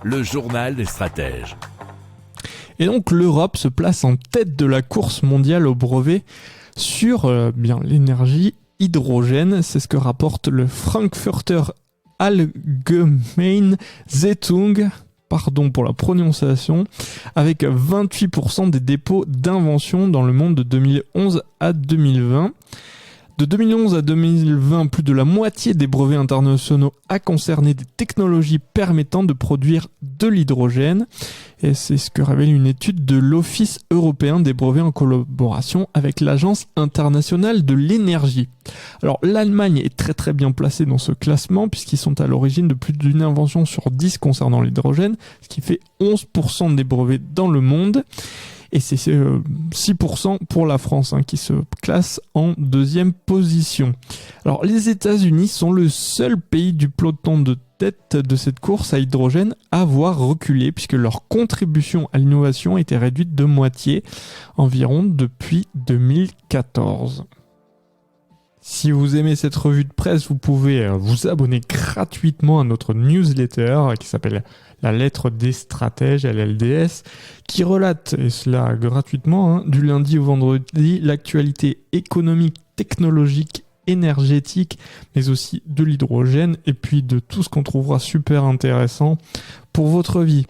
Le journal des stratèges. Et donc l'Europe se place en tête de la course mondiale au brevet sur l'énergie hydrogène. C'est ce que rapporte le Frankfurter Allgemeine Zeitung, pardon pour la prononciation, avec 28% des dépôts d'invention dans le monde de 2011 à 2020. De 2011 à 2020, plus de la moitié des brevets internationaux a concerné des technologies permettant de produire de l'hydrogène. Et c'est ce que révèle une étude de l'Office européen des brevets en collaboration avec l'Agence internationale de l'énergie. Alors l'Allemagne est très très bien placée dans ce classement puisqu'ils sont à l'origine de plus d'une invention sur 10 concernant l'hydrogène, ce qui fait 11% des brevets dans le monde. Et c'est 6% pour la France qui se classe en deuxième position. Alors les États-Unis sont le seul pays du peloton de tête de cette course à hydrogène à avoir reculé puisque leur contribution à l'innovation a été réduite de moitié environ depuis 2014. Si vous aimez cette revue de presse, vous pouvez vous abonner gratuitement à notre newsletter qui s'appelle La Lettre des Stratèges, LLDS, qui relate, et cela gratuitement, du lundi au vendredi, l'actualité économique, technologique, énergétique, mais aussi de l'hydrogène et puis de tout ce qu'on trouvera super intéressant pour votre vie.